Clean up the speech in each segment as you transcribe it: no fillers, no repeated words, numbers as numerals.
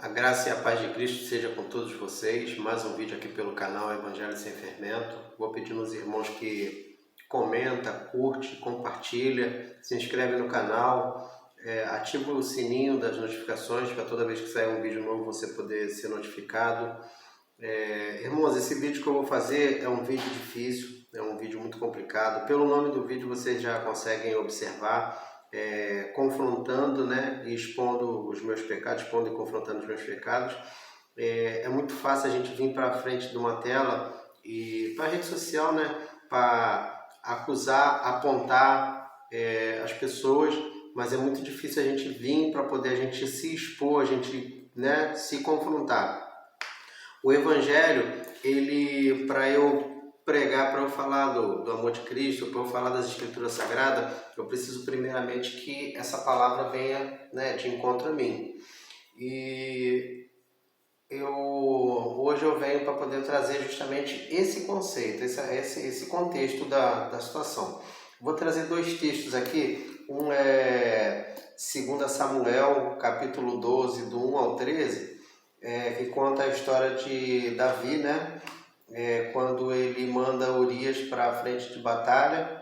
A graça e a paz de Cristo seja com todos vocês. Mais um vídeo aqui pelo canal Evangelho Sem Fermento. Vou pedir nos irmãos que comenta, curte, compartilha, se inscreve no canal, ativa o sininho das notificações para toda vez que sair um vídeo novo você poder ser notificado. Irmãos, esse vídeo que eu vou fazer é um vídeo difícil, é um vídeo muito complicado. Pelo nome do vídeo vocês já conseguem observar. Confrontando, né, e expondo os meus pecados, expondo e confrontando os meus pecados. É muito fácil a gente vir para frente de uma tela e para a rede social, né, para acusar, apontar as pessoas, mas é muito difícil a gente vir para poder a gente se expor, a gente, né, se confrontar. O Evangelho, ele, para eu pregar, para eu falar do amor de Cristo, para eu falar das Escrituras Sagradas, eu preciso primeiramente que essa palavra venha, né, de encontro a mim. E hoje eu venho para poder trazer justamente esse conceito, esse contexto da situação. Vou trazer dois textos aqui. Um é 2 Samuel, capítulo 12, do 1 ao 13, que conta a história de Davi, né? Quando ele manda Urias para a frente de batalha,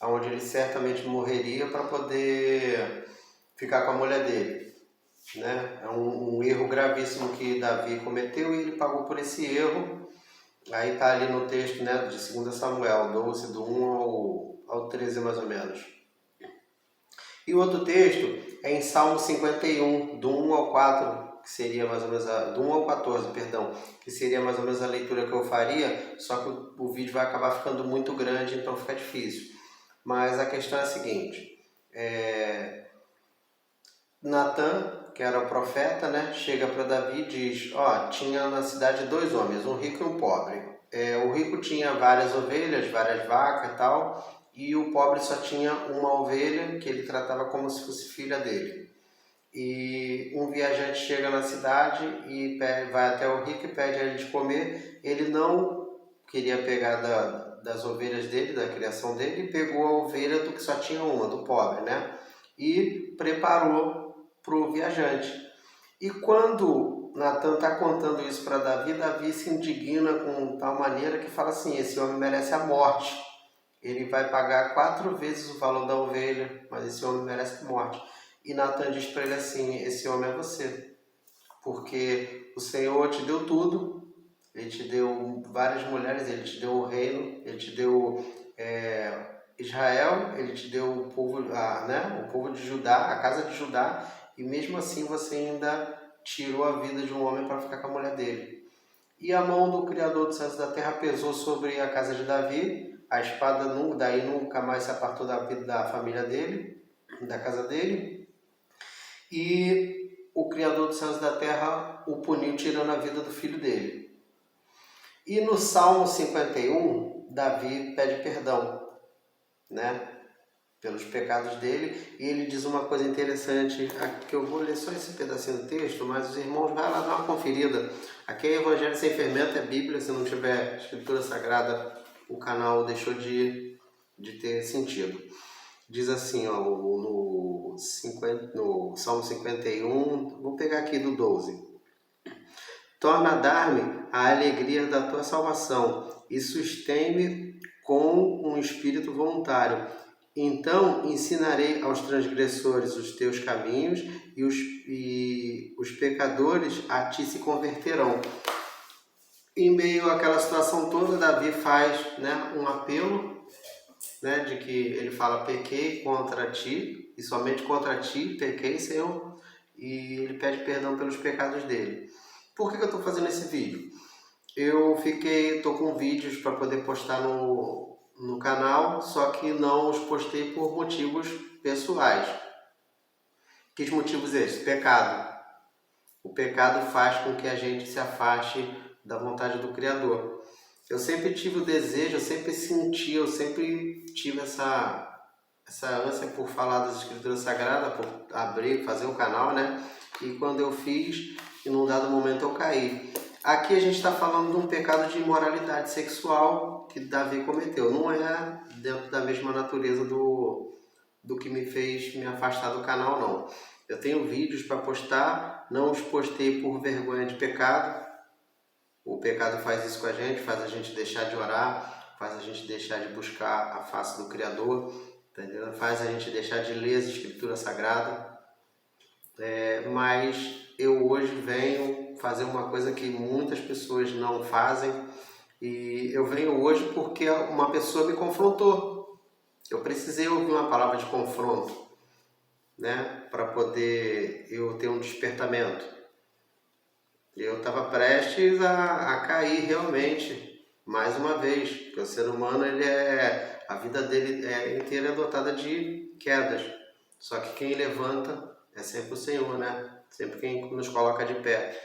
onde ele certamente morreria para poder ficar com a mulher dele, né? É um erro gravíssimo que Davi cometeu e ele pagou por esse erro. Aí está ali no texto, né, de 2 Samuel 12, do 1 ao 13 mais ou menos. E o outro texto é em Salmo 51, do 1 ao 4, que seria mais ou menos do 1 ao 14, perdão, que seria mais ou menos a leitura que eu faria, só que o vídeo vai acabar ficando muito grande, então fica difícil. Mas a questão é a seguinte, Natan, que era o profeta, né, chega para Davi e diz, tinha na cidade dois homens, um rico e um pobre. O rico tinha várias ovelhas, várias vacas e tal, e o pobre só tinha uma ovelha que ele tratava como se fosse filha dele. E um viajante chega na cidade e vai até o rico e pede a ele de comer. Ele não queria pegar das ovelhas dele, da criação dele, e pegou a ovelha do que só tinha uma, do pobre, né? E preparou para o viajante. E quando Natan está contando isso para Davi, Davi se indigna com tal maneira que fala assim, esse homem merece a morte. Ele vai pagar 4 vezes o valor da ovelha, mas esse homem merece a morte. E Natan diz para ele assim, esse homem é você, porque o Senhor te deu tudo, Ele te deu várias mulheres, Ele te deu o reino, Ele te deu Israel, Ele te deu o povo, o povo de Judá, a casa de Judá, e mesmo assim você ainda tirou a vida de um homem para ficar com a mulher dele. E a mão do Criador dos céus e da terra pesou sobre a casa de Davi, a espada daí nunca mais se apartou da vida da família dele, da casa dele, e o Criador dos céus e da terra o puniu tirando a vida do filho dele. E no Salmo 51, Davi pede perdão, né, pelos pecados dele, e ele diz uma coisa interessante, que eu vou ler só esse pedacinho do texto, mas os irmãos vão lá dar uma conferida. Aqui é Evangelho Sem Fermento, é Bíblia, se não tiver Escritura Sagrada, o canal deixou de ter sentido. Diz assim, no Salmo 51, vou pegar aqui do 12. Torna a dar-me a alegria da tua salvação e sustém-me com um espírito voluntário. Então ensinarei aos transgressores os teus caminhos e os pecadores a ti se converterão. Em meio àquela situação toda, Davi faz, né, um apelo, né, de que ele fala, pequei contra ti, e somente contra ti pequei, Senhor, e ele pede perdão pelos pecados dele. Por que eu estou fazendo esse vídeo? Eu estou com vídeos para poder postar no canal, só que não os postei por motivos pessoais. Que motivos esses? Pecado. O pecado faz com que a gente se afaste da vontade do Criador. Eu sempre tive o desejo, eu sempre tive essa ânsia por falar das Escrituras Sagradas, por abrir, fazer um canal, né? E quando eu fiz, em um dado momento eu caí. Aqui a gente está falando de um pecado de imoralidade sexual que Davi cometeu. Não é dentro da mesma natureza do que me fez me afastar do canal, não. Eu tenho vídeos para postar não os postei por vergonha de pecado. O pecado faz isso com a gente, faz a gente deixar de orar, faz a gente deixar de buscar a face do Criador, entendeu? Faz a gente deixar de ler as Escrituras Sagradas. Mas eu hoje venho fazer uma coisa que muitas pessoas não fazem, e eu venho hoje porque uma pessoa me confrontou. Eu precisei ouvir uma palavra de confronto, né, para poder eu ter um despertamento. Eu estava prestes a cair realmente, mais uma vez, porque o ser humano, a vida dele inteira é dotada de quedas. Só que quem levanta é sempre o Senhor, né? Sempre quem nos coloca de pé,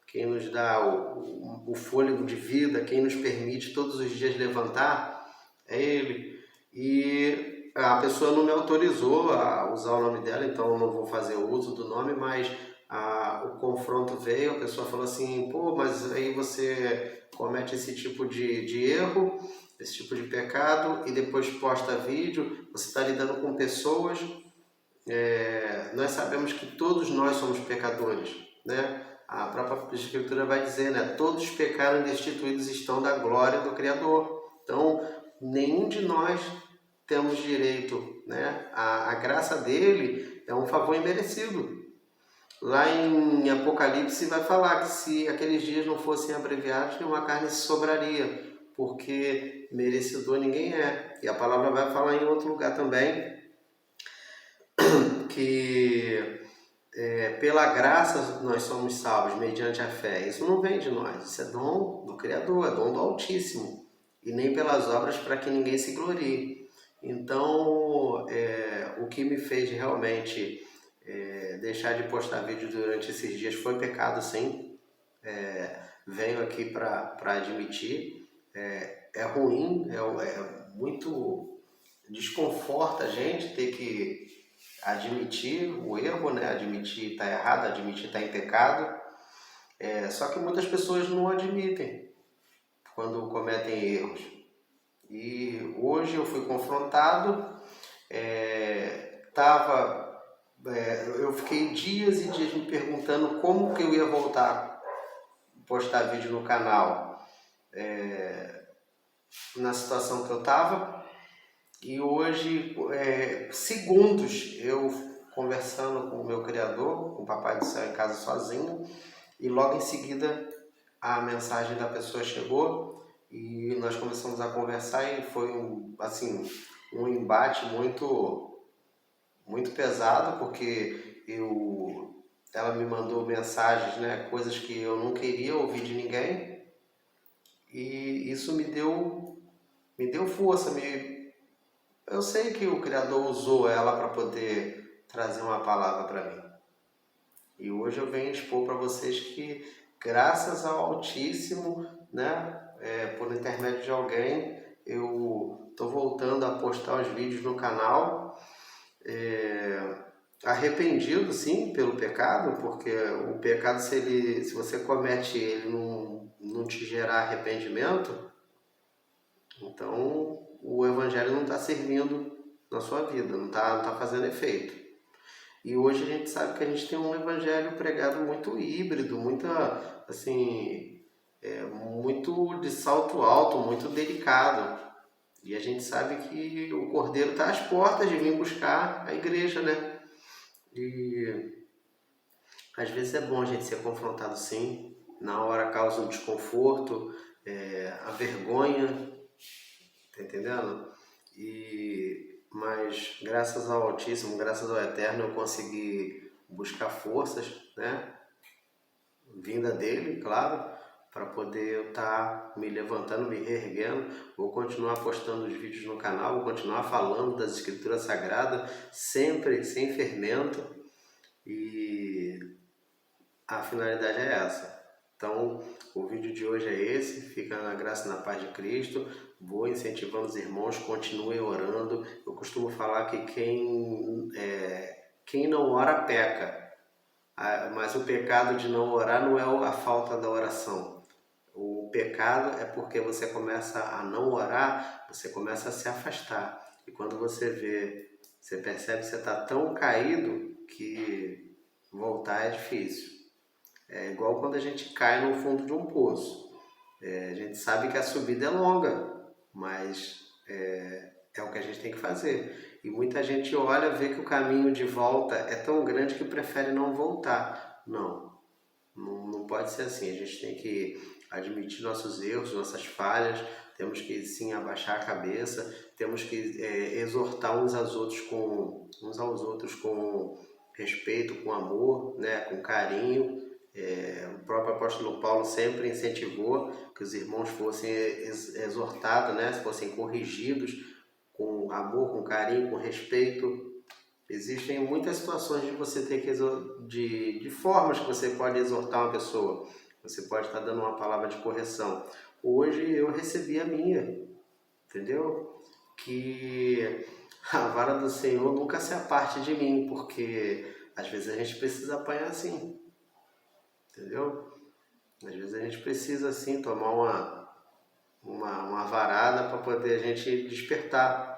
quem nos dá o fôlego de vida, quem nos permite todos os dias levantar, é Ele. E a pessoa não me autorizou a usar o nome dela, então eu não vou fazer uso do nome, mas o confronto veio, a pessoa falou assim, pô, mas aí você comete esse tipo de erro, esse tipo de pecado, e depois posta vídeo, você está lidando com pessoas, nós sabemos que todos nós somos pecadores, né? A própria Escritura vai dizer, né? Todos pecaram e destituídos estão da glória do Criador. Então, nenhum de nós temos direito, né? A graça dele é um favor imerecido. Lá em Apocalipse vai falar que se aqueles dias não fossem abreviados, nenhuma carne sobraria, porque merecedor ninguém é. E a palavra vai falar em outro lugar também, que pela graça nós somos salvos, mediante a fé. Isso não vem de nós, isso é dom do Criador, é dom do Altíssimo. E nem pelas obras para que ninguém se glorie. Então, o que me fez realmente deixar de postar vídeo durante esses dias foi pecado, sim. Venho aqui para admitir. É ruim, muito desconforta a gente ter que admitir o erro, né? Admitir estar errado, admitir estar em pecado. Só que muitas pessoas não admitem quando cometem erros. E hoje eu fui confrontado, eu fiquei dias e dias me perguntando como que eu ia voltar a postar vídeo no canal na situação que eu estava. E hoje, segundos, eu conversando com o meu Criador, com o Papai do Céu em casa sozinho, e logo em seguida a mensagem da pessoa chegou e nós começamos a conversar e foi um embate muito, muito pesado, porque ela me mandou mensagens, né, coisas que eu não queria ouvir de ninguém, e isso me deu força. Eu sei que o Criador usou ela para poder trazer uma palavra para mim. E hoje eu venho expor para vocês que, graças ao Altíssimo, né, por intermédio de alguém, eu estou voltando a postar os vídeos no canal, arrependido, sim, pelo pecado, porque o pecado, se você comete ele não te gerar arrependimento, então o Evangelho não está servindo na sua vida, não tá fazendo efeito. E hoje a gente sabe que a gente tem um Evangelho pregado muito híbrido, muito de salto alto, muito delicado. E a gente sabe que o Cordeiro está às portas de vir buscar a igreja, né? E às vezes é bom a gente ser confrontado, sim. Na hora causa um desconforto, a vergonha, tá entendendo? Mas graças ao Altíssimo, graças ao Eterno, eu consegui buscar forças, né? Vinda dele, claro, para poder estar me levantando, me reerguendo. Vou continuar postando os vídeos no canal, vou continuar falando das Escrituras Sagradas, sempre sem fermento, e a finalidade é essa. Então, o vídeo de hoje é esse, fica na graça e na paz de Cristo. Vou incentivando os irmãos, continuem orando. Eu costumo falar que quem não ora peca, mas o pecado de não orar não é a falta da oração. O pecado é porque você começa a não orar, você começa a se afastar. E quando você percebe que você está tão caído que voltar é difícil. É igual quando a gente cai no fundo de um poço. A gente sabe que a subida é longa, mas é o que a gente tem que fazer. E muita gente olha, vê que o caminho de volta é tão grande que prefere não voltar. Não pode ser assim. A gente tem que admitir nossos erros, nossas falhas, temos que sim abaixar a cabeça, temos que exortar uns aos outros com respeito, com amor, né, com carinho. O próprio apóstolo Paulo sempre incentivou que os irmãos fossem exortados, né, fossem corrigidos com amor, com carinho, com respeito. Existem muitas situações de você ter que de formas que você pode exortar uma pessoa. Você pode estar dando uma palavra de correção. Hoje eu recebi a minha, entendeu? Que a vara do Senhor nunca se aparte de mim, porque às vezes a gente precisa apanhar assim, entendeu? Às vezes a gente precisa assim tomar uma varada para poder a gente despertar.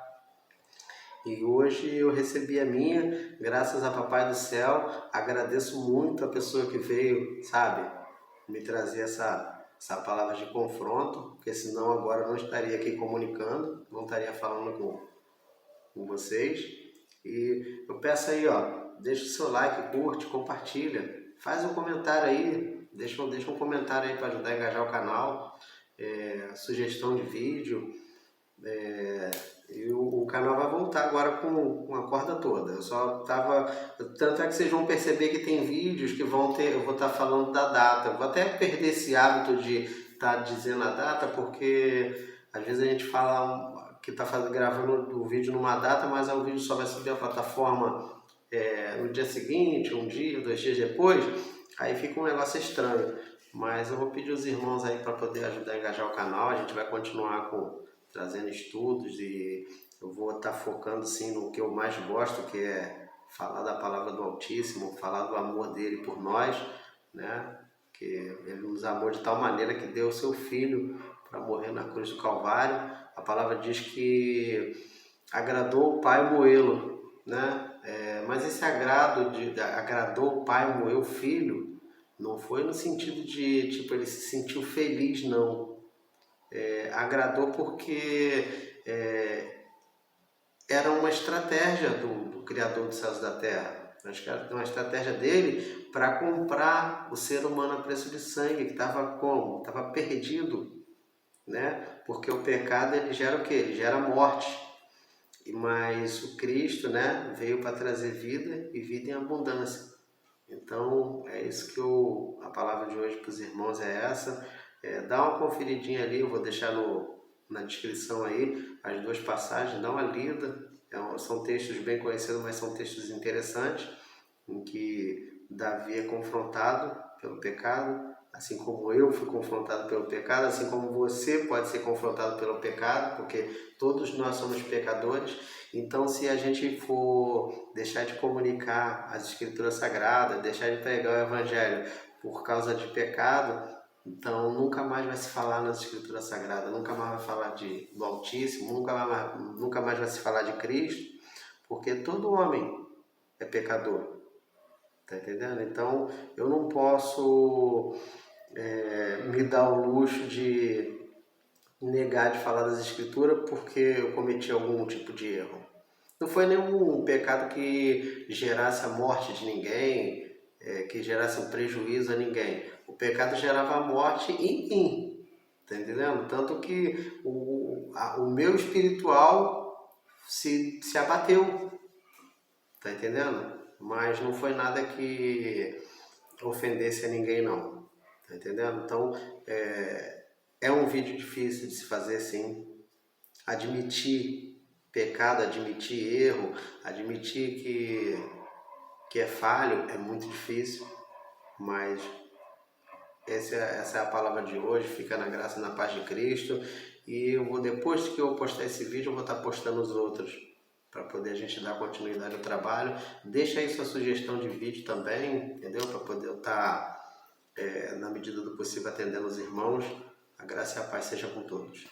E hoje eu recebi a minha, graças a Papai do Céu. Agradeço muito a pessoa que veio, sabe, me trazer essa palavra de confronto, porque senão agora eu não estaria aqui comunicando, não estaria falando com vocês. E eu peço aí, ó, deixa o seu like, curte, compartilha, faz um comentário aí, deixa um comentário aí para ajudar a engajar o canal, sugestão de vídeo. E o canal vai voltar agora com a corda toda. Eu só tava. Tanto é que vocês vão perceber que tem vídeos que vão ter. Eu vou estar falando da data. Eu vou até perder esse hábito de estar dizendo a data, porque às vezes a gente fala que está gravando o vídeo numa data, mas o vídeo só vai subir a plataforma no dia seguinte, um dia, 2 dias depois. Aí fica um negócio estranho. Mas eu vou pedir os irmãos aí para poder ajudar a engajar o canal. A gente vai continuar trazendo estudos e eu vou estar focando sim no que eu mais gosto, que é falar da palavra do Altíssimo, falar do amor dele por nós, né? Que ele nos amou de tal maneira que deu o seu filho para morrer na cruz do Calvário. A palavra diz que agradou o Pai moê-lo, né? Mas esse agrado agradou o Pai moer o filho não foi no sentido de tipo ele se sentiu feliz, não. Agradou porque era uma estratégia do Criador dos céus e da terra. Acho que era uma estratégia dele para comprar o ser humano a preço de sangue, que estava como? Estava perdido, né? Porque o pecado ele gera o quê? Ele gera morte. Mas o Cristo, né, veio para trazer vida e vida em abundância. Então é isso que a palavra de hoje para os irmãos é essa. Dá uma conferidinha ali, eu vou deixar na descrição aí as 2 passagens, dá uma lida. São textos bem conhecidos, mas são textos interessantes, em que Davi é confrontado pelo pecado, assim como eu fui confrontado pelo pecado, assim como você pode ser confrontado pelo pecado, porque todos nós somos pecadores. Então, se a gente for deixar de comunicar as Escrituras Sagradas, deixar de pregar o Evangelho por causa de pecado, então nunca mais vai se falar nas Escrituras Sagradas, nunca mais vai falar do Altíssimo, nunca mais vai se falar de Cristo, porque todo homem é pecador, tá entendendo? Então eu não posso me dar o luxo de negar de falar das Escrituras porque eu cometi algum tipo de erro. Não foi nenhum pecado que gerasse a morte de ninguém, que gerasse um prejuízo a ninguém. O pecado gerava a morte em mim, tá entendendo? Tanto que o meu espiritual se abateu, tá entendendo? Mas não foi nada que ofendesse a ninguém, não, tá entendendo? Então, é um vídeo difícil de se fazer, sim. Admitir pecado, admitir erro, admitir que é falho é muito difícil, mas essa é a palavra de hoje. Fica na graça e na paz de Cristo. E depois que eu postar esse vídeo, eu vou estar postando os outros, para poder a gente dar continuidade ao trabalho. Deixa aí sua sugestão de vídeo também, entendeu? Para poder eu estar, na medida do possível, atendendo os irmãos. A graça e a paz seja com todos.